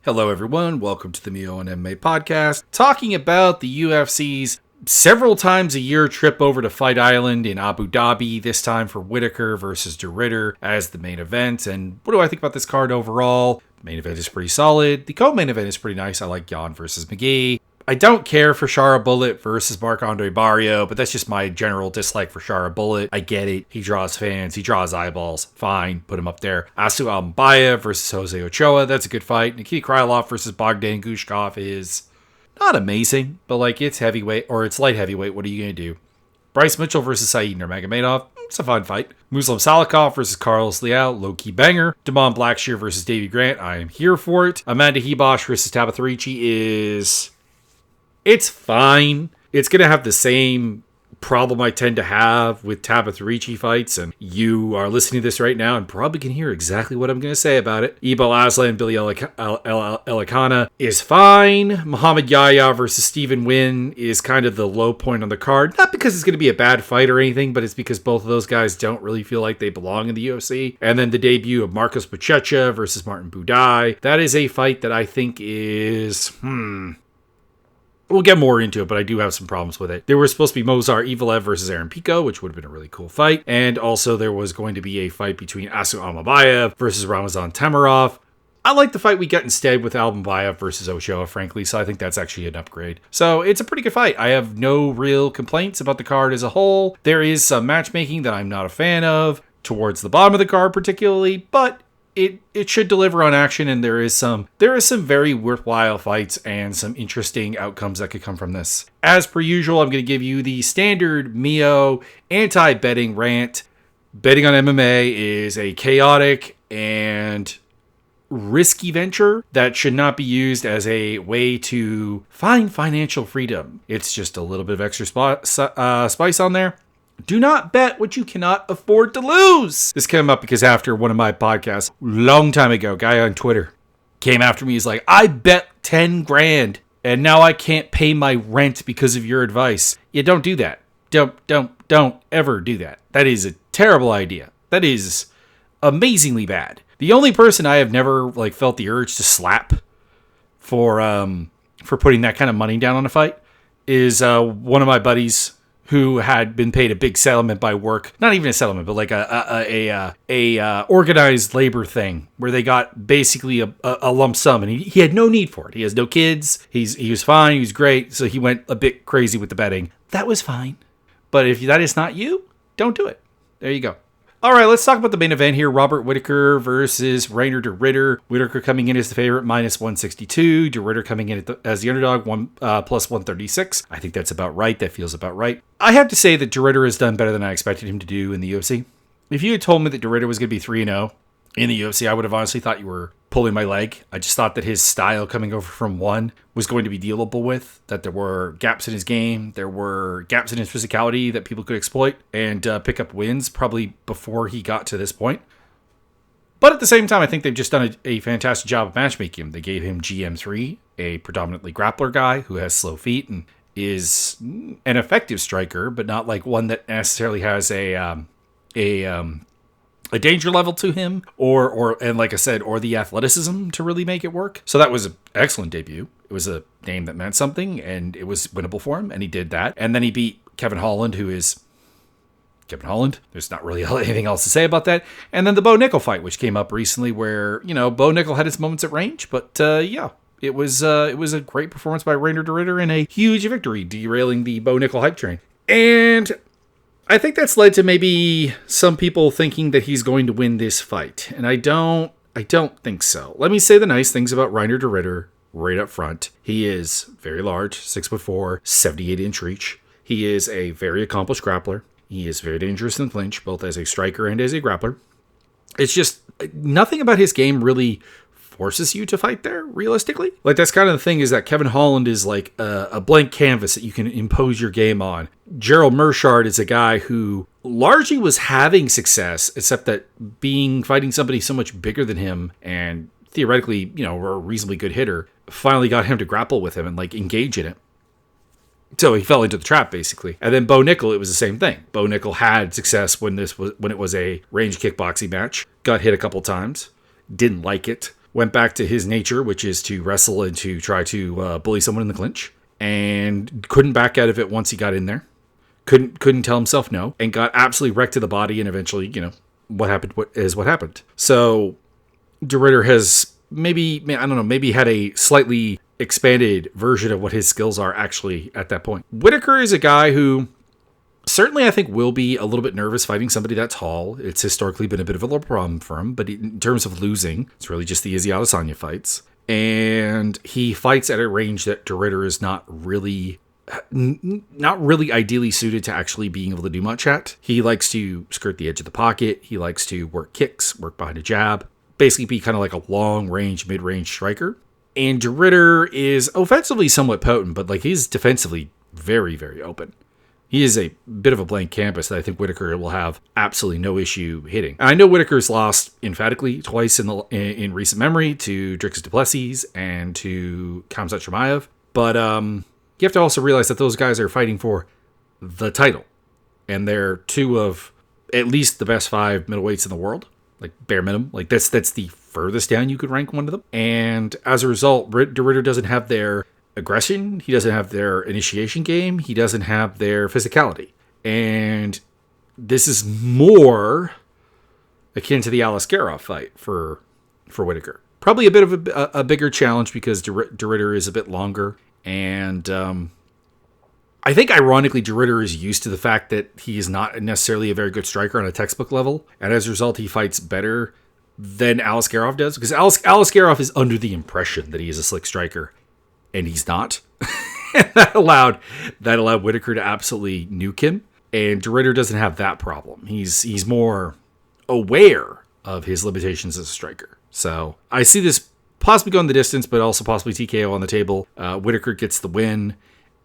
Hello everyone, welcome to the Mio and MMA podcast, talking about the UFC's several times a year trip over to Fight Island in Abu Dhabi, this time for Whittaker versus de Ridder as the main event. And what do I think about this card overall? The main event is pretty solid. The co-main event is pretty nice. I like Yan versus McGhee. I don't care for Shara Bullet versus Marc-Andre Barrio, but that's just my general dislike for Shara Bullet. I get it. He draws fans. He draws eyeballs. Fine. Put him up there. Asu Almbaya versus Jose Ochoa. That's a good fight. Nikita Krylov versus Bogdan Gushkov is not amazing, but it's heavyweight or it's light heavyweight. What are you going to do? Bryce Mitchell versus Said Nurmagomedov. It's a fun fight. Muslim Salikov versus Carlos Leal. Low-key banger. Damon Blackshear versus Davey Grant. I am here for it. Amanda Hibosh versus Tabatha Ricci it's fine. It's going to have the same problem I tend to have with Tabatha Ricci fights, and you are listening to this right now and probably can hear exactly what I'm going to say about it. Ibo Aslan, Billy Elikana is fine. Muhammad Yahya versus Stephen Wynn is kind of the low point on the card. Not because it's going to be a bad fight or anything, but it's because both of those guys don't really feel like they belong in the UFC. And then the debut of Marcus Buchecha versus Martin Buday. That is a fight that I think is, We'll get more into it, but I do have some problems with it. There was supposed to be Mozar Evelev versus Aaron Pico, which would have been a really cool fight. And also there was going to be a fight between Asu Almabayev versus Ramazan Tamarov. I like the fight we get instead with Almabayev versus Ochoa, frankly, so I think that's actually an upgrade. So it's a pretty good fight. I have no real complaints about the card as a whole. There is some matchmaking that I'm not a fan of, towards the bottom of the card particularly, but it should deliver on action, and there is some very worthwhile fights and some interesting outcomes that could come from this. As per usual, I'm going to give you the standard Mio anti-betting rant. Betting on MMA is a chaotic and risky venture that should not be used as a way to find financial freedom. It's just a little bit of extra spice on there. Do not bet what you cannot afford to lose. This came up because after one of my podcasts, long time ago, guy on Twitter came after me. He's like, I bet 10 grand and now I can't pay my rent because of your advice. Yeah, don't do that. Don't ever do that. That is a terrible idea. That is amazingly bad. The only person I have never felt the urge to slap for putting that kind of money down on a fight is one of my buddies who had been paid a big settlement by work. Not even a settlement, but a organized labor thing where they got basically a lump sum, and he had no need for it. He has no kids. He was fine. He was great. So he went a bit crazy with the betting. That was fine. But if that is not you, don't do it. There you go. All right, let's talk about the main event here. Robert Whittaker versus Reinier de Ridder. Whittaker coming in as the favorite, minus 162. De Ridder coming in as the underdog, plus 136. I think that's about right. That feels about right. I have to say that de Ridder has done better than I expected him to do in the UFC. If you had told me that de Ridder was going to be 3-0 in the UFC, I would have honestly thought you were pulling my leg. I just thought that his style coming over from one was going to be dealable with, that there were gaps in his game, there were gaps in his physicality that people could exploit and pick up wins probably before he got to this point. But at the same time, I think they've just done a fantastic job of matchmaking him. They gave him GM3, a predominantly grappler guy who has slow feet and is an effective striker, but not one that necessarily has a danger level to him, or like I said, or the athleticism to really make it work. So that was an excellent debut. It was a name that meant something, and it was winnable for him, and he did that. And then he beat Kevin Holland, who is Kevin Holland. There's not really anything else to say about that. And then the Bo Nickel fight, which came up recently, where Bo Nickel had his moments at range, but it was a great performance by Reinier de Ridder and a huge victory, derailing the Bo Nickel hype train. And I think that's led to maybe some people thinking that he's going to win this fight. And I don't think so. Let me say the nice things about Reinier de Ridder right up front. He is very large, 6'4", 78-inch reach. He is a very accomplished grappler. He is very dangerous in the clinch, both as a striker and as a grappler. It's just nothing about his game really forces you to fight there, realistically. That's kind of the thing, is that Kevin Holland is like a blank canvas that you can impose your game on. Gerald Meerschaert is a guy who largely was having success, except that fighting somebody so much bigger than him and theoretically, a reasonably good hitter, finally got him to grapple with him and engage in it. So he fell into the trap, basically. And then Bo Nickel, it was the same thing. Bo Nickel had success when it was a range kickboxing match. Got hit a couple times. Didn't like it. went back to his nature, which is to wrestle and to try to bully someone in the clinch, and couldn't back out of it once he got in there. Couldn't tell himself no, and got absolutely wrecked to the body, and eventually, what happened. So de Ridder has maybe had a slightly expanded version of what his skills are actually at that point. Whittaker is a guy who certainly I think will be a little bit nervous fighting somebody that tall. It's historically been a bit of a little problem for him, but in terms of losing, it's really just the Izzy Adesanya fights. And he fights at a range that de Ridder is not really ideally suited to actually being able to do much at. He likes to skirt the edge of the pocket. He likes to work kicks, work behind a jab, basically be kind of like a long-range, mid-range striker. And de Ridder is offensively somewhat potent, but he's defensively very, very open. He is a bit of a blank canvas that I think Whittaker will have absolutely no issue hitting. And I know Whittaker's lost emphatically twice in recent memory to Dricus du Plessis and to Khamzat Chimaev, but you have to also realize that those guys are fighting for the title, and they're two of at least the best 5 middleweights in the world, bare minimum. That's the furthest down you could rank one of them. And as a result, de Ridder doesn't have their aggression, he doesn't have their initiation game, he doesn't have their physicality. And this is more akin to the Aliskerov fight for Whittaker. Probably a bit of a bigger challenge because de Ridder is a bit longer. And I think ironically, de Ridder is used to the fact that he is not necessarily a very good striker on a textbook level. And as a result, he fights better than Aliskerov does. Because Aliskerov is under the impression that he is a slick striker. And he's not. that allowed Whittaker to absolutely nuke him. And de Ridder doesn't have that problem. He's more aware of his limitations as a striker. So I see this possibly going the distance, but also possibly TKO on the table. Whittaker gets the win,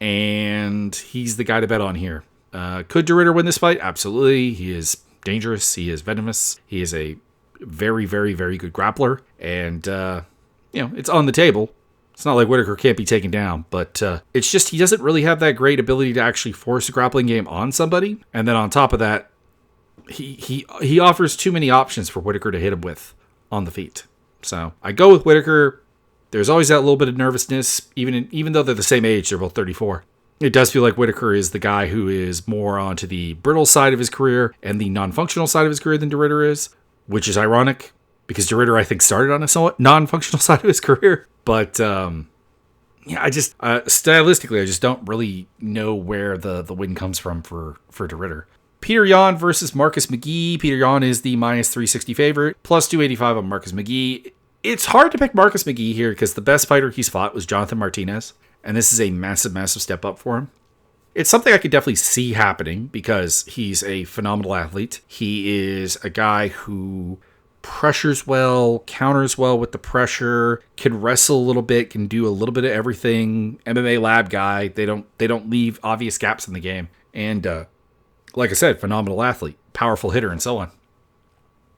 and he's the guy to bet on here. Could de Ridder win this fight? Absolutely. He is dangerous. He is venomous. He is a very, very, very good grappler. And, it's on the table. It's not like Whittaker can't be taken down, but it's just he doesn't really have that great ability to actually force a grappling game on somebody. And then on top of that, he offers too many options for Whittaker to hit him with on the feet. So I go with Whittaker. There's always that little bit of nervousness, even though they're the same age, they're both 34. It does feel like Whittaker is the guy who is more onto the brittle side of his career and the non-functional side of his career than de Ridder is, which is ironic because de Ridder, I think, started on a somewhat non-functional side of his career. But stylistically, I just don't really know where the win comes from for de Ridder. Petr Yan versus Marcus McGhee. Petr Yan is the minus 360 favorite, plus 285 on Marcus McGhee. It's hard to pick Marcus McGhee here because the best fighter he's fought was Jonathan Martinez, and this is a massive, massive step up for him. It's something I could definitely see happening because he's a phenomenal athlete. He is a guy who pressures well, counters well with the pressure, can wrestle a little bit, can do a little bit of everything. MMA lab guy. They don't leave obvious gaps in the game. And like I said, phenomenal athlete, powerful hitter, and so on.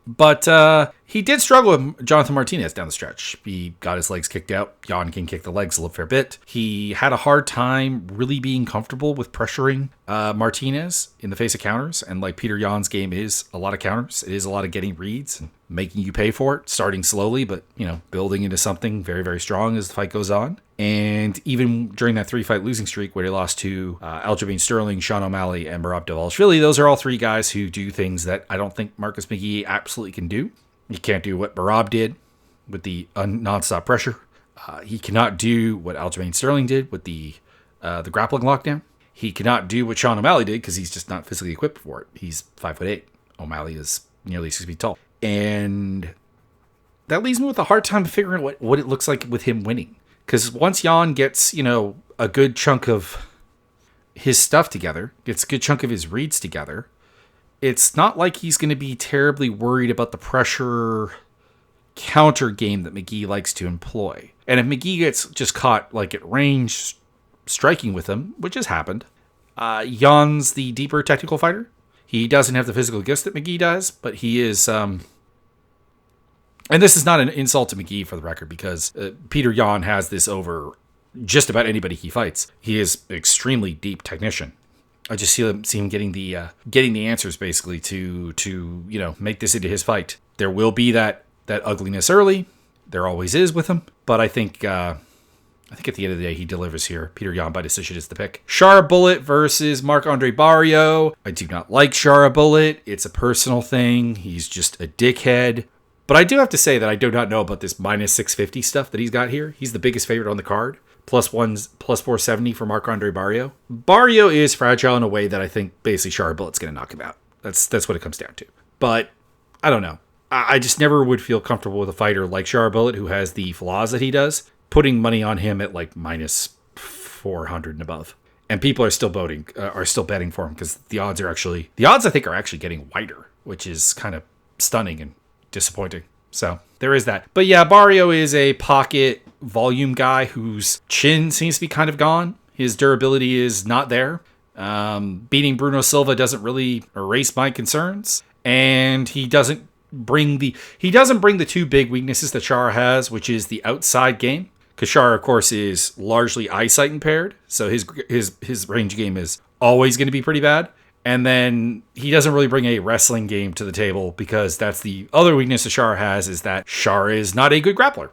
But he did struggle with Jonathan Martinez down the stretch. He got his legs kicked out. Yan can kick the legs a little fair bit. He had a hard time really being comfortable with pressuring Martinez in the face of counters. And like Petr Yan's game is a lot of counters. It is a lot of getting reads and making you pay for it, starting slowly, but building into something very, very strong as the fight goes on. And even during that 3-fight losing streak where he lost to Aljamain Sterling, Sean O'Malley, and Merab Dvalishvili, those are all three guys who do things that I don't think Marcus McGhee absolutely can do. He can't do what Merab did with the nonstop pressure. He cannot do what Aljamain Sterling did with the grappling lockdown. He cannot do what Sean O'Malley did because he's just not physically equipped for it. He's 5'8". O'Malley is nearly 6 feet tall. And that leaves me with a hard time figuring out what it looks like with him winning. Because once Yan gets, a good chunk of his stuff together, gets a good chunk of his reads together, it's not like he's going to be terribly worried about the pressure counter game that McGhee likes to employ. And if McGhee gets just caught at range striking with him, which has happened, Yan's the deeper technical fighter. He doesn't have the physical gifts that McGhee does, but he is... and this is not an insult to McGhee for the record, because Petr Yan has this over just about anybody he fights. He is an extremely deep technician. I just see him getting the answers basically to make this into his fight. There will be that ugliness early. there always is with him. But I think at the end of the day, he delivers here. Petr Yan by decision is the pick. Shara Bullet versus Marc-Andre Barrio. I do not like Shara Bullet. It's a personal thing. He's just a dickhead. But I do have to say that I do not know about this minus 650 stuff that he's got here. He's the biggest favorite on the card. Plus 470 for Marc-Andre Barrio. Barrio is fragile in a way that I think basically Shara Bullet's going to knock him out. That's what it comes down to. But I don't know. I just never would feel comfortable with a fighter like Shara Bullet who has the flaws that he does, putting money on him at like minus 400 and above. And people are still betting for him because the odds I think are actually getting wider, which is kind of stunning and disappointing. So there is that. But yeah, Barrio is a pocket volume guy whose chin seems to be kind of gone. His durability is not there. Beating Bruno Silva doesn't really erase my concerns. And he doesn't bring the two big weaknesses that Shara has, which is the outside game. Because Shara, of course, is largely eyesight impaired. So his range game is always going to be pretty bad. And then he doesn't really bring a wrestling game to the table because that's the other weakness that Shara has, is that Shara is not a good grappler.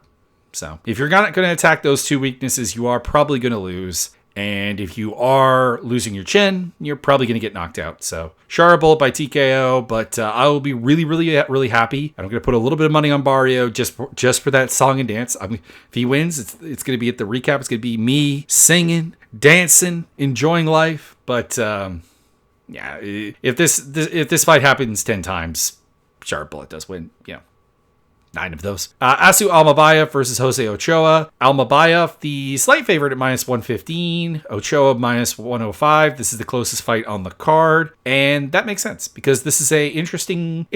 So if you're not going to attack those two weaknesses, you are probably going to lose. And if you are losing your chin, you're probably going to get knocked out. So Shara Bullet by TKO, but I will be really, really, really happy. I'm going to put a little bit of money on Barrio just for that song and dance. I mean, if he wins, it's going to be at the recap. It's going to be me singing, dancing, enjoying life. But yeah, if this fight happens 10 times, Shara Bullet does win. 9 of those. Asu Almabayev versus Jose Ochoa. Almabayev, the slight favorite at minus 115. Ochoa minus 105. This is the closest fight on the card. And that makes sense because this is an interesting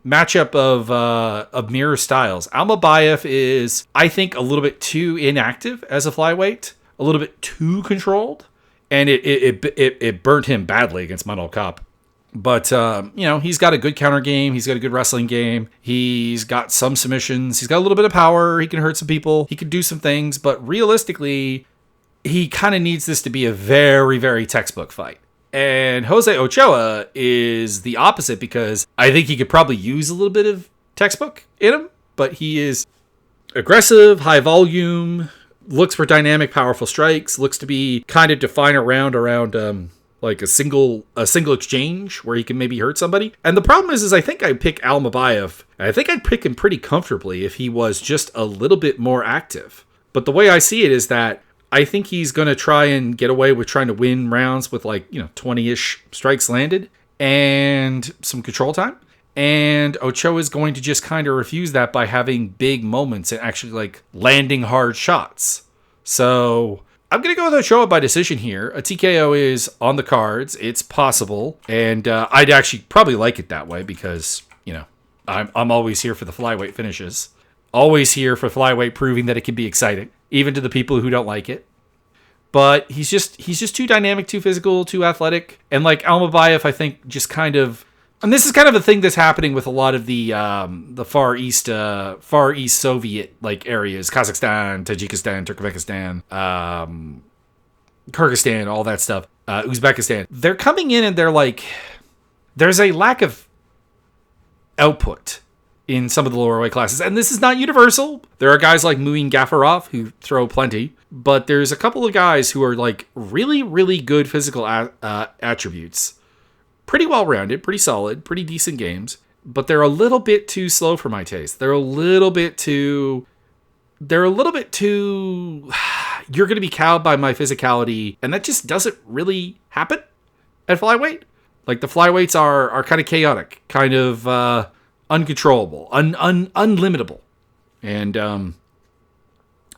matchup of mirror styles. Almabayev is, I think, a little bit too inactive as a flyweight. A little bit too controlled. And it burnt him badly against Manuel Kopp. But, he's got a good counter game. He's got a good wrestling game. He's got some submissions. He's got a little bit of power. He can hurt some people. He can do some things. But realistically, he kind of needs this to be a very, very textbook fight. And Jose Ochoa is the opposite because I think he could probably use a little bit of textbook in him. But he is aggressive, high volume, looks for dynamic, powerful strikes, looks to be kind of defined around like a single exchange where he can maybe hurt somebody. And the problem is I think I'd pick Almabayev. I think I'd pick him pretty comfortably if he was just a little bit more active. But the way I see it is that I think he's going to try and get away with trying to win rounds with 20-ish strikes landed and some control time. And Ochoa is going to just kind of refuse that by having big moments and actually landing hard shots. So I'm going to go with Ochoa by decision here. A TKO is on the cards. It's possible. And I'd actually probably like it that way because, I'm always here for the flyweight finishes. Always here for flyweight proving that it can be exciting, even to the people who don't like it. But he's just too dynamic, too physical, too athletic. And like Almabayev, I think just kind of, and this is kind of a thing that's happening with a lot of the Far East Soviet areas, Kazakhstan, Tajikistan, Turkmenistan, Kyrgyzstan, all that stuff, Uzbekistan. They're coming in and they're there's a lack of output in some of the lower weight classes, and this is not universal. There are guys like Muin Gafarov who throw plenty, but there's a couple of guys who are really, really good physical attributes. Pretty well-rounded, pretty solid, pretty decent games, but they're a little bit too slow for my taste. They're a little bit too, you're going to be cowed by my physicality, and that just doesn't really happen at flyweight. The flyweights are kind of chaotic, kind of uncontrollable, unlimitable. And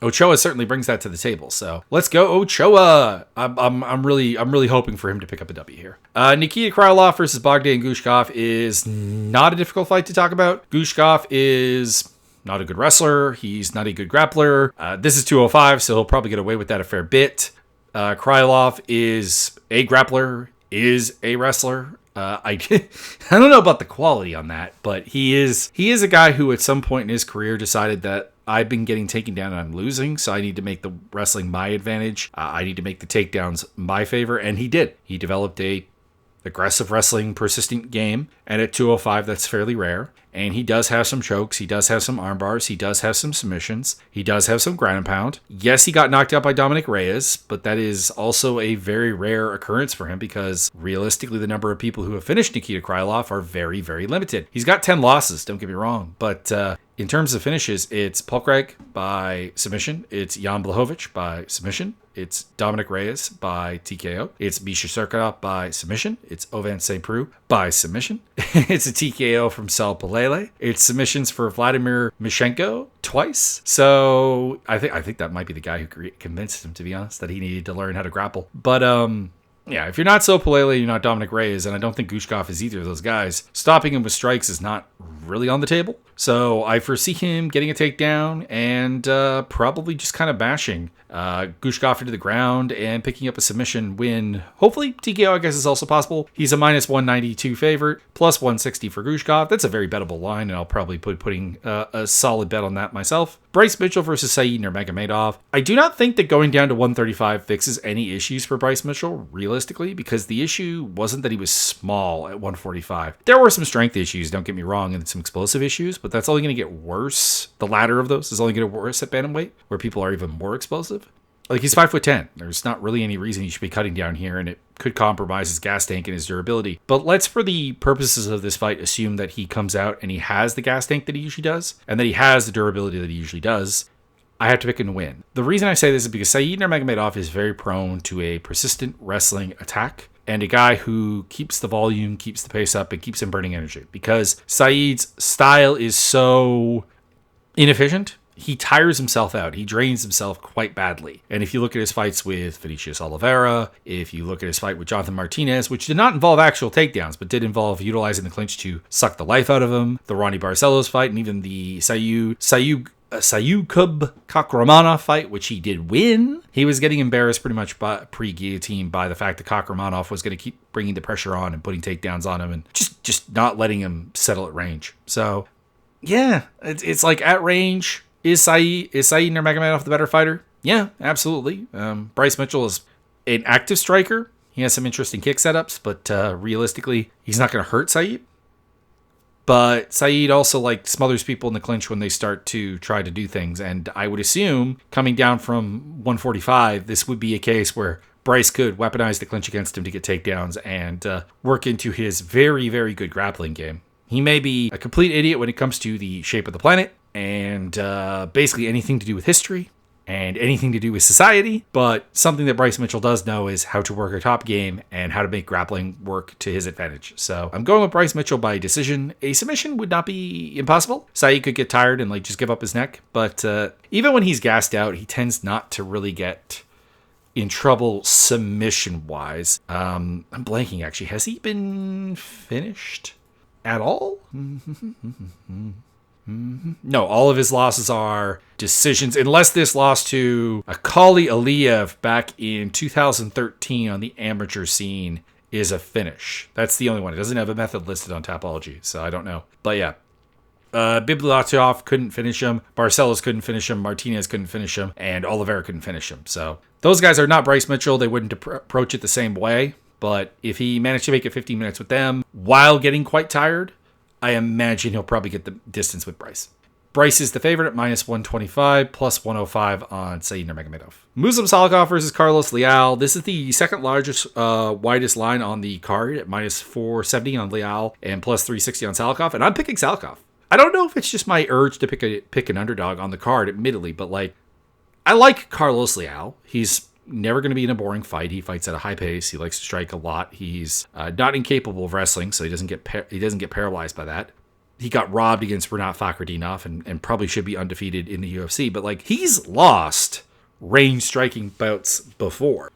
Ochoa certainly brings that to the table. So let's go Ochoa. I'm really hoping for him to pick up a W here. Nikita Krylov versus Bogdan Gushkov is not a difficult fight to talk about. Gushkov is not a good wrestler. He's not a good grappler. This is 205, so he'll probably get away with that a fair bit. Krylov is a grappler, is a wrestler. I don't know about the quality on that, but he is a guy who at some point in his career decided that I've been getting taken down and I'm losing, so I need to make the wrestling my advantage. I need to make the takedowns my favor, and he did. He developed a aggressive wrestling, persistent game. And at 205, that's fairly rare. And he does have some chokes. He does have some arm bars. He does have some submissions. He does have some ground and pound. Yes, he got knocked out by Dominic Reyes, but that is also a very rare occurrence for him because realistically, the number of people who have finished Nikita Krylov are very, very limited. He's got 10 losses, don't get me wrong. But in terms of finishes, it's Polkrag by submission. It's Jan Blachowicz by submission. It's Dominic Reyes by TKO. It's Misha Serkinov by submission. It's Ovan St. Preux by submission. It's a TKO from Sal Palele. It's submissions for Vladimir Mishenko twice. So I think that might be the guy who convinced him, to be honest, that he needed to learn how to grapple. But yeah, if you're not Sal Palele, you're not Dominic Reyes, and I don't think Gushkov is either of those guys. Stopping him with strikes is not really on the table. So I foresee him getting a takedown and probably just kind of bashing Gushkov into the ground and picking up a submission win. Hopefully, TKO, I guess, is also possible. He's a minus 192 favorite, plus 160 for Gushkov. That's a very bettable line, and I'll probably putting a solid bet on that myself. Bryce Mitchell versus Said Nurmagomedov. I do not think that going down to 135 fixes any issues for Bryce Mitchell, realistically, because the issue wasn't that he was small at 145. There were some strength issues, don't get me wrong, and some explosive issues, but that's only going to get worse. The latter of those is only going to get worse at bantamweight, where people are even more explosive. Like, he's 5'10". There's not really any reason he should be cutting down here, and it could compromise his gas tank and his durability. But let's, for the purposes of this fight, assume that he comes out and he has the gas tank that he usually does, and that he has the durability that he usually does. I have to pick him to win. The reason I say this is because Said Nurmagomedov is very prone to a persistent wrestling attack, and a guy who keeps the volume, keeps the pace up, and keeps him burning energy. Because Said's style is so inefficient, he tires himself out. He drains himself quite badly. And if you look at his fights with Vinicius Oliveira, if you look at his fight with Jonathan Martinez, which did not involve actual takedowns, but did involve utilizing the clinch to suck the life out of him, the Ronnie Barcelos fight, and even the Sayub Kakhramonov fight, which he did win, he was getting embarrassed pretty much pre-guillotine by the fact that Kakhramonov was going to keep bringing the pressure on and putting takedowns on him and just not letting him settle at range. So, yeah, it's like at range, is Said Nurmagomedov the better fighter? Yeah, absolutely. Bryce Mitchell is an active striker. He has some interesting kick setups, but realistically, he's not going to hurt Said. But Said also smothers people in the clinch when they start to try to do things. And I would assume, coming down from 145, this would be a case where Bryce could weaponize the clinch against him to get takedowns and work into his very, very good grappling game. He may be a complete idiot when it comes to the shape of the planet and basically anything to do with history and anything to do with society, but something that Bryce Mitchell does know is how to work a top game and how to make grappling work to his advantage. So I'm going with Bryce Mitchell by decision. A submission would not be impossible. Said could get tired and just give up his neck, but even when he's gassed out, he tends not to really get in trouble submission-wise. I'm blanking, actually. Has he been finished at all? No, all of his losses are decisions, unless this loss to Akali Aliyev back in 2013 on the amateur scene is a finish. That's the only one. It doesn't have a method listed on Tapology, so I don't know. But yeah, Bibliatov couldn't finish him, Barcelos couldn't finish him, Martinez couldn't finish him, and Oliveira couldn't finish him. So those guys are not Bryce Mitchell. They wouldn't approach it the same way. But if he managed to make it 15 minutes with them while getting quite tired, I imagine he'll probably get the distance with Bryce. Bryce is the favorite at minus 125, plus 105 on Said Nurmagomedov. Muslim Salikov versus Carlos Leal. This is the second largest, widest line on the card at minus 470 on Leal and plus 360 on Salikov. And I'm picking Salikov. I don't know if it's just my urge to pick an underdog on the card, admittedly, but I like Carlos Leal. He's never going to be in a boring fight. He fights at a high pace. He likes to strike a lot. He's not incapable of wrestling, so he doesn't get paralyzed by that. He got robbed against Renat Fakhretdinov and probably should be undefeated in the UFC, but he's lost range striking bouts before.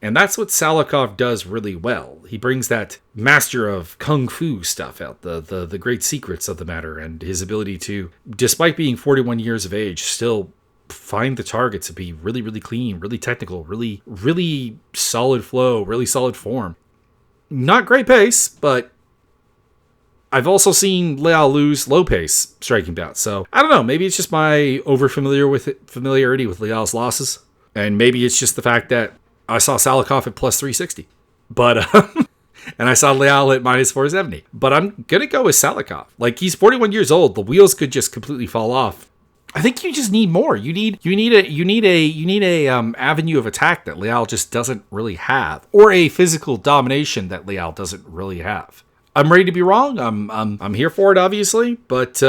And that's what Salikov does really well. He brings that master of kung fu stuff out, the great secrets of the matter, and his ability to, despite being 41 years of age, still find the target to be really, really clean, really technical, really, really solid flow, really solid form. Not great pace, but I've also seen Leal lose low pace striking bouts. So I don't know. Maybe it's just my familiarity with Leal's losses, and maybe it's just the fact that I saw Salikov at plus 360. But And I saw Leal at minus 470. But I'm going to go with Salikov. Like, he's 41 years old. The wheels could just completely fall off. I think you just need more. You need a avenue of attack that Leal just doesn't really have, or a physical domination that Leal doesn't really have. I'm ready to be wrong. I'm here for it, obviously, but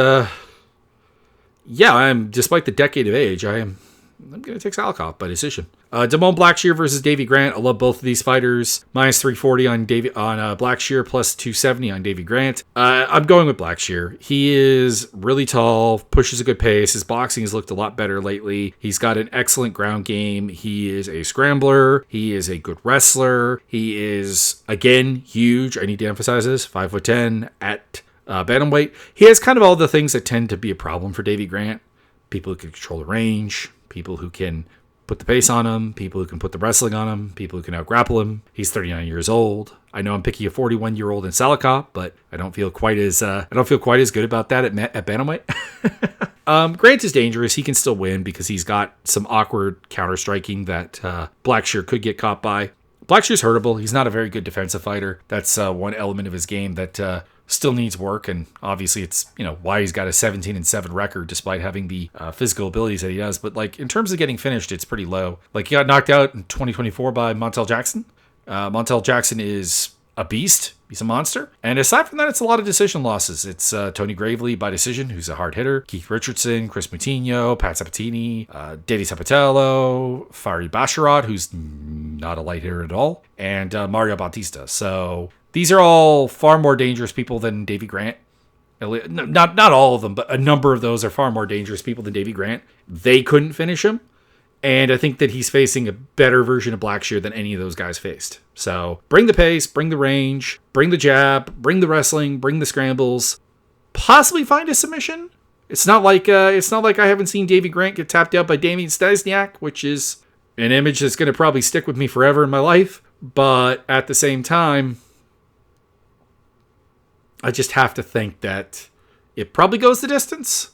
yeah, despite the decade of age, I'm going to take Salikov by decision. Damone Blackshear versus Davy Grant. I love both of these fighters. Minus 340 on Blackshear, plus 270 on Davy Grant. I'm going with Blackshear. He is really tall, pushes a good pace. His boxing has looked a lot better lately. He's got an excellent ground game. He is a scrambler. He is a good wrestler. He is, again, huge. I need to emphasize this. 5'10" at bantamweight. He has kind of all the things that tend to be a problem for Davy Grant. People who can control the range. People who can put the pace on him, people who can put the wrestling on him, people who can out-grapple him. He's 39 years old. I know I'm picking a 41-year-old in Salikov, but I don't feel quite as good about that at bantamweight. Grant is dangerous. He can still win because he's got some awkward counter-striking that Blackshear could get caught by. Blackshear's hurtable. He's not a very good defensive fighter. That's one element of his game that still needs work, and obviously it's why he's got a 17-7 record despite having the physical abilities that he does. But like in terms of getting finished, it's pretty low. Like, he got knocked out in 2024 by Montel Jackson. Montel Jackson is a beast. He's a monster. And aside from that, it's a lot of decision losses. It's Tony Gravely by decision, who's a hard hitter. Keith Richardson, Chris Moutinho, Pat Sabatini, Dede Sapatello, Fari Basharat, who's not a light hitter at all, and Mario Bautista. So these are all far more dangerous people than Davy Grant. Not all of them, but a number of those are far more dangerous people than Davy Grant. They couldn't finish him. And I think that he's facing a better version of Blackshear than any of those guys faced. So bring the pace, bring the range, bring the jab, bring the wrestling, bring the scrambles. Possibly find a submission. It's not like I haven't seen Davy Grant get tapped out by Damian Staniak, which is an image that's going to probably stick with me forever in my life. But at the same time, I just have to think that it probably goes the distance,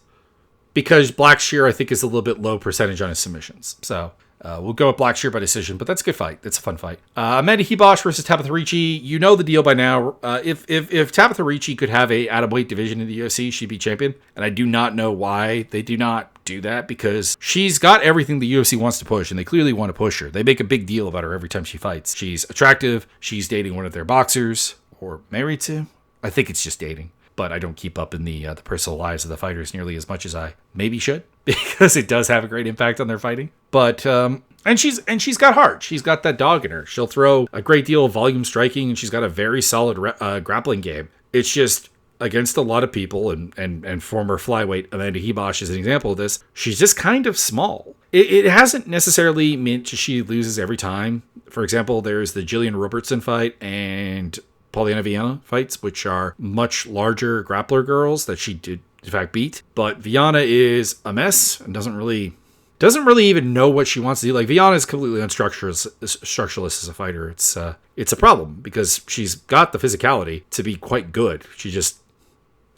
because Blackshear, I think, is a little bit low percentage on his submissions. So we'll go with Blackshear by decision, but that's a good fight. That's a fun fight. Amanda Hibosh versus Tabitha Ricci. You know the deal by now. If Tabitha Ricci could have a atomweight division in the UFC, she'd be champion. And I do not know why they do not do that, because she's got everything the UFC wants to push, and they clearly want to push her. They make a big deal about her every time she fights. She's attractive. She's dating one of their boxers, or married to. I think it's just dating. But I don't keep up in the personal lives of the fighters nearly as much as I maybe should, because it does have a great impact on their fighting. But and she's got heart. She's got that dog in her. She'll throw a great deal of volume striking, and she's got a very solid grappling game. It's just against a lot of people, and former flyweight Amanda Hibosh is an example of this. She's just kind of small. It hasn't necessarily meant she loses every time. For example, there's the Jillian Robertson fight and Poliana Viana fights, which are much larger grappler girls that she did in fact beat. But Viana is a mess and doesn't really even know what she wants to do. Like, Viana is completely structureless as a fighter. It's a problem, because she's got the physicality to be quite good. She just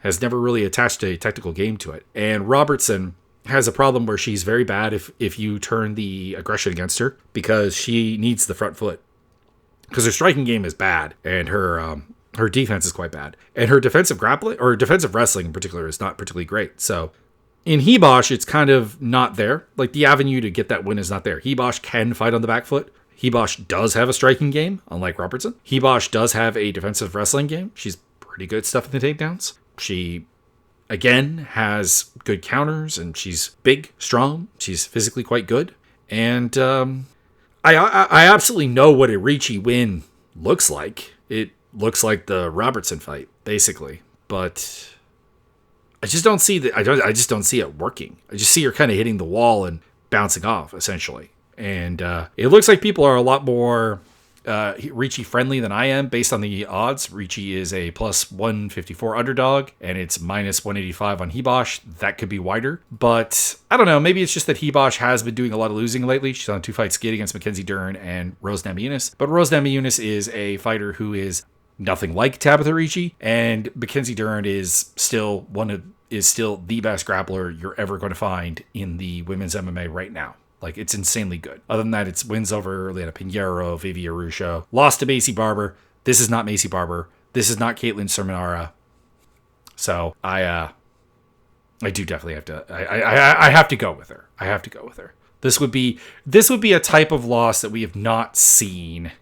has never really attached a technical game to it. And Robertson has a problem where she's very bad if you turn the aggression against her, because she needs the front foot. Because her striking game is bad, and her defense is quite bad. And her defensive grappling, or defensive wrestling in particular, is not particularly great. So in Hibosh, it's kind of not there. Like, the avenue to get that win is not there. Hibosh can fight on the back foot. Hibosh does have a striking game, unlike Robertson. Hibosh does have a defensive wrestling game. She's pretty good at stuffing the takedowns. She, again, has good counters, and she's big, strong. She's physically quite good. And I absolutely know what a Ricci win looks like. It looks like the Robertson fight, basically. But I just don't see that. I just don't see it working. I just see her kind of hitting the wall and bouncing off, essentially. And it looks like people are a lot more Ricci friendly than I am based on the odds. Ricci is a plus 154 underdog, and it's minus 185 on Hibosh. That could be wider, but I don't know. Maybe it's just that Hibosh has been doing a lot of losing lately. She's on a 2-fight skid against Mackenzie Dern and Rose Namajunas, but Rose Namajunas is a fighter who is nothing like Tabitha Ricci, and Mackenzie Dern is still the best grappler you're ever going to find in the women's MMA right now. Like, it's insanely good. Other than that, it's wins over Leona Pinheiro, Vivi Arusha, lost to Macy Barber. This is not Macy Barber. This is not Caitlin Sermonara. So I do definitely have to. I have to go with her. I have to go with her. This would be a type of loss that we have not seen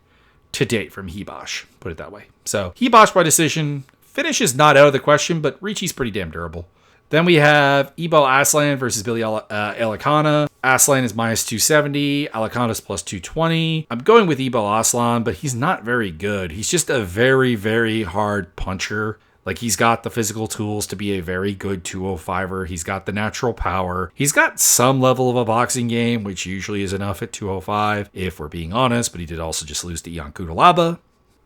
to date from Hibash. Put it that way. So Hibash by decision. Finish is not out of the question, but Ricci's pretty damn durable. Then we have Ibo Aslan versus Billy Alicana. Aslan is minus 270. Alicana's plus 220. I'm going with Ibo Aslan, but he's not very good. He's just a very, very hard puncher. Like, he's got the physical tools to be a very good 205er. He's got the natural power. He's got some level of a boxing game, which usually is enough at 205, if we're being honest. But he did also just lose to Ian Kudalaba.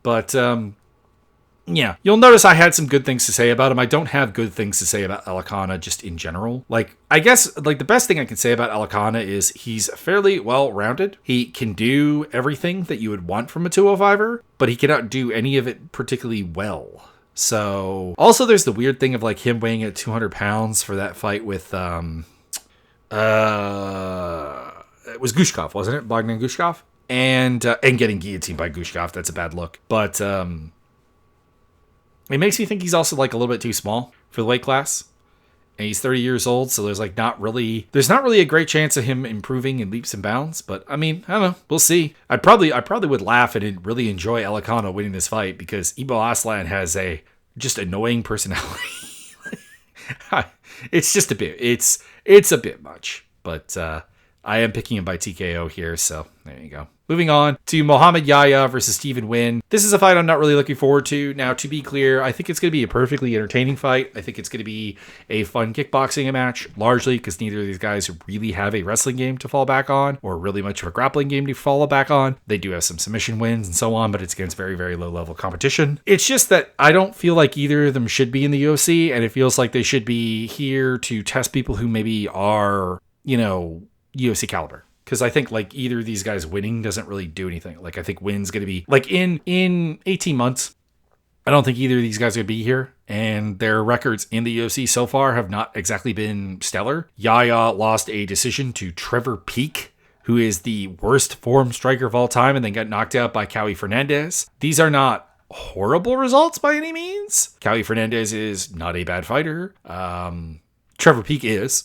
But, yeah, you'll notice I had some good things to say about him. I don't have good things to say about Alicana just in general. Like, I guess, like, the best thing I can say about Alicana is he's fairly well-rounded. He can do everything that you would want from a 205er, but he cannot do any of it particularly well. So, also there's the weird thing of, like, him weighing at 200 pounds for that fight with, it was Gushkov, wasn't it? Bogdan Gushkov? And getting guillotined by Gushkov. That's a bad look. But, it makes me think he's also like a little bit too small for the weight class. And he's 30 years old, so there's not really a great chance of him improving in leaps and bounds. But I mean, I don't know. We'll see. I probably would laugh and really enjoy Alicana winning this fight because Ibo Aslan has a just annoying personality. It's just a bit. It's a bit much. But I am picking him by TKO here, so there you go. Moving on to Mohamed Yahya versus Stephen Wynn. This is a fight I'm not really looking forward to. Now, to be clear, I think it's going to be a perfectly entertaining fight. I think it's going to be a fun kickboxing match, largely because neither of these guys really have a wrestling game to fall back on or really much of a grappling game to fall back on. They do have some submission wins and so on, but it's against very, very low-level competition. It's just that I don't feel like either of them should be in the UFC, and it feels like they should be here to test people who maybe are, UFC caliber. Because I think, like, either of these guys winning doesn't really do anything. Like, I think Wynn's going to be... Like, in 18 months, I don't think either of these guys are going to be here. And their records in the UFC so far have not exactly been stellar. Yahya lost a decision to Trevor Peek, who is the worst form striker of all time, and then got knocked out by Cowie Fernandez. These are not horrible results by any means. Cowie Fernandez is not a bad fighter. Trevor Peek is.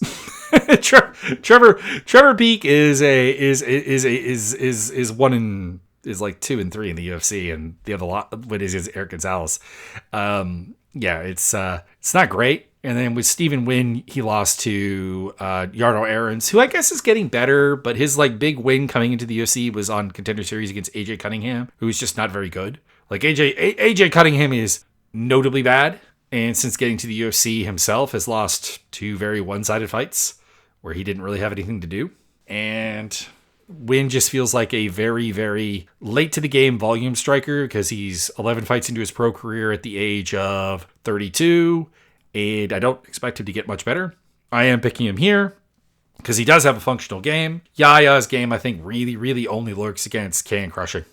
Trevor Peek is like 2 and 3 in the UFC, and the other lot what is Eric Gonzalez. It's not great. And then with Stephen Wynn, he lost to Yardo Aarons, who I guess is getting better, but his like big win coming into the UFC was on Contender Series against AJ Cunningham, who's just not very good. Like AJ Cunningham is notably bad. And since getting to the UFC himself, has lost 2 very one-sided fights where he didn't really have anything to do. And Wynn just feels like a very, very late-to-the-game volume striker because he's 11 fights into his pro career at the age of 32. And I don't expect him to get much better. I am picking him here because he does have a functional game. Yahya's game, I think, really, really only lurks against can crushing.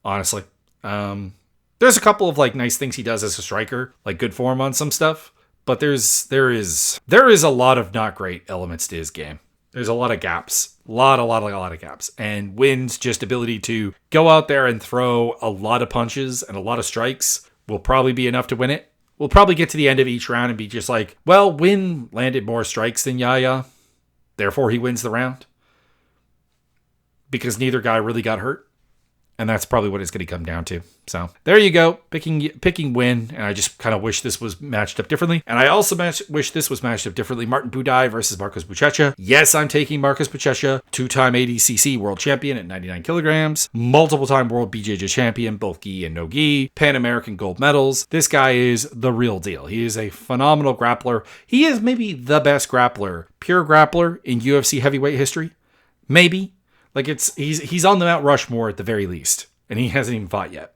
Honestly. There's a couple of like nice things he does as a striker, like good form on some stuff, but there is a lot of not great elements to his game. There's a lot of gaps, a lot of gaps, and Wynn's just ability to go out there and throw a lot of punches and a lot of strikes will probably be enough to win it. We'll probably get to the end of each round and be just like, well, Wynn landed more strikes than Yahya, therefore he wins the round because neither guy really got hurt. And that's probably what it's going to come down to. So there you go. Picking Wynn. And I just kind of wish this was matched up differently. And I also wish this was matched up differently. Martin Buday versus Marcus Buchecha. Yes, I'm taking Marcus Buchecha, 2-time ADCC world champion at 99 kilograms, multiple-time world BJJ champion, both gi and no gi, Pan American gold medals. This guy is the real deal. He is a phenomenal grappler. He is maybe the best grappler, pure grappler in UFC heavyweight history. Maybe. Like he's on the Mount Rushmore at the very least, and he hasn't even fought yet.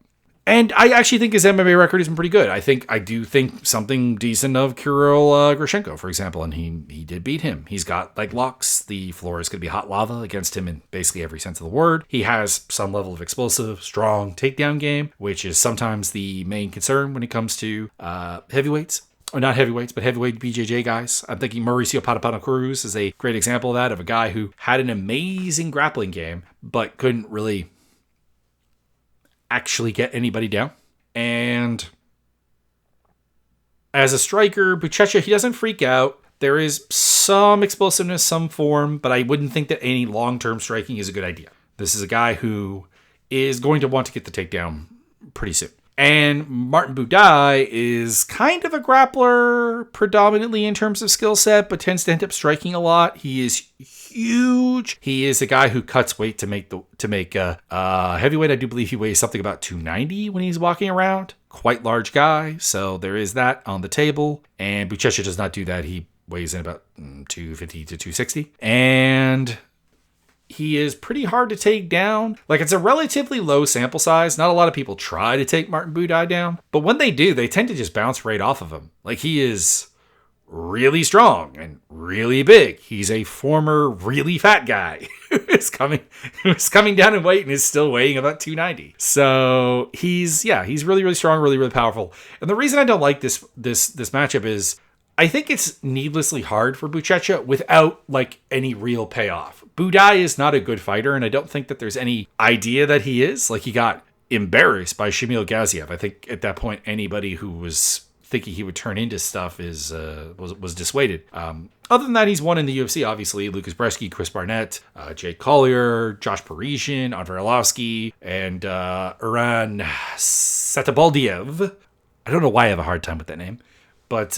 And I actually think his MMA record has been pretty good. I do think something decent of Kirill Grushenko, for example, and he did beat him. He's got like locks. The floor is going to be hot lava against him in basically every sense of the word. He has some level of explosive, strong takedown game, which is sometimes the main concern when it comes to heavyweights. Or not heavyweights, but heavyweight BJJ guys. I'm thinking Mauricio Patapano Cruz is a great example of that, of a guy who had an amazing grappling game, but couldn't really actually get anybody down. And as a striker, Buchecha, he doesn't freak out. There is some explosiveness, some form, but I wouldn't think that any long-term striking is a good idea. This is a guy who is going to want to get the takedown pretty soon. And Martin Buday is kind of a grappler predominantly in terms of skill set, but tends to end up striking a lot. He is huge. He is a guy who cuts weight to make heavyweight. I do believe he weighs something about 290 when he's walking around. Quite large guy. So there is that on the table. And Buchecha does not do that. He weighs in about 250 to 260. And he is pretty hard to take down. Like, it's a relatively low sample size. Not a lot of people try to take Martin Buday down. But when they do, they tend to just bounce right off of him. Like, he is really strong and really big. He's a former really fat guy who's coming down in weight and is still weighing about 290. So he's really, really strong, really, really powerful. And the reason I don't like this matchup is I think it's needlessly hard for Buchecha without like any real payoff. Buday is not a good fighter, and I don't think that there's any idea that he is. Like, he got embarrassed by Shamil Gaziev. I think at that point, anybody who was thinking he would turn into stuff was dissuaded. Other than that, he's won in the UFC, obviously. Lucas Bresky, Chris Barnett, Jake Collier, Josh Parisian, Andrei Arlovsky, and Iran Satabaldiev. I don't know why I have a hard time with that name. But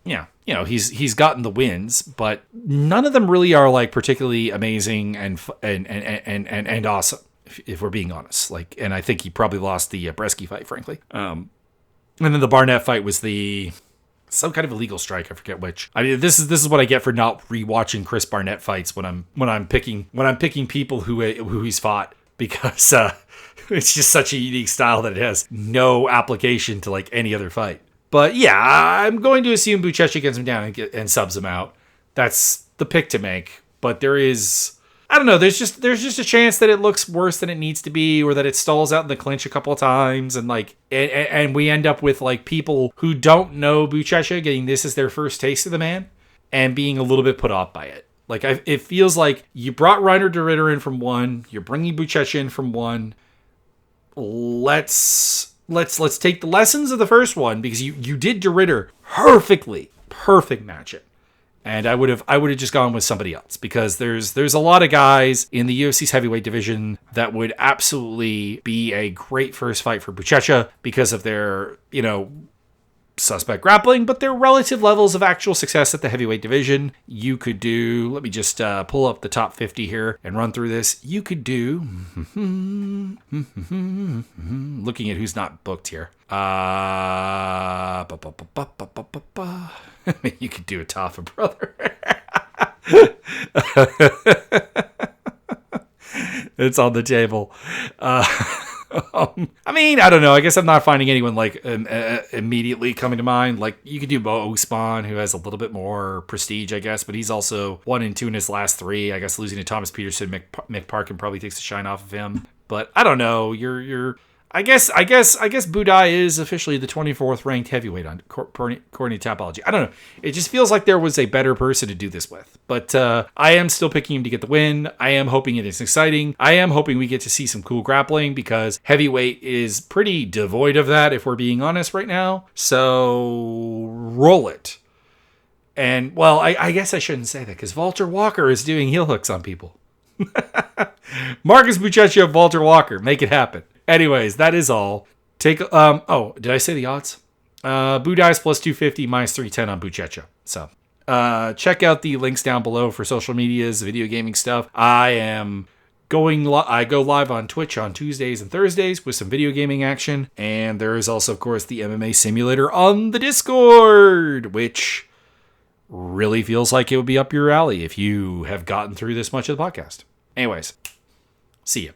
yeah, you know, he's gotten the wins, but none of them really are like particularly amazing and awesome, if we're being honest. Like, and I think he probably lost the Bresky fight, frankly. And then the Barnett fight was some kind of illegal strike. I forget which. I mean, this is what I get for not rewatching Chris Barnett fights when I'm picking people who he's fought, because it's just such a unique style that it has no application to like any other fight. But yeah, I'm going to assume Buchecha gets him down and subs him out. That's the pick to make. But there is, I don't know, there's just a chance that it looks worse than it needs to be, or that it stalls out in the clinch a couple of times, and like, and we end up with like people who don't know Buchecha getting this as their first taste of the man and being a little bit put off by it. Like, it feels like you brought Reinier de Ridder in from one, you're bringing Buchecha in from one. Let's take the lessons of the first one, because you did de Ridder perfect matchup, and I would have just gone with somebody else, because there's a lot of guys in the UFC's heavyweight division that would absolutely be a great first fight for Buchecha because of their, you know, suspect grappling, but their relative levels of actual success at the heavyweight division. You could do, let me just pull up the top 50 here and run through this. You could do, looking at who's not booked here. You could do a Tafa brother. It's on the table. I mean, I don't know. I guess I'm not finding anyone like immediately coming to mind. Like, you could do Bo Usman, who has a little bit more prestige, I guess, but he's also 1-2 in his last 3. I guess losing to Thomas Peterson, Mick Parkin probably takes the shine off of him. But I don't know. I guess Buday is officially the 24th ranked heavyweight on according to Tapology. I don't know. It just feels like there was a better person to do this with. But I am still picking him to get the win. I am hoping it is exciting. I am hoping we get to see some cool grappling, because heavyweight is pretty devoid of that, if we're being honest right now. So roll it. And, well, I guess I shouldn't say that, because Walter Walker is doing heel hooks on people. Marcus Buchecha, Walter Walker. Make it happen. Anyways, that is all. Did I say the odds? Buday's plus 250, minus 310 on Buchecha. So, check out the links down below for social medias, video gaming stuff. I go live on Twitch on Tuesdays and Thursdays with some video gaming action. And there is also, of course, the MMA simulator on the Discord, which really feels like it would be up your alley if you have gotten through this much of the podcast. Anyways, see ya.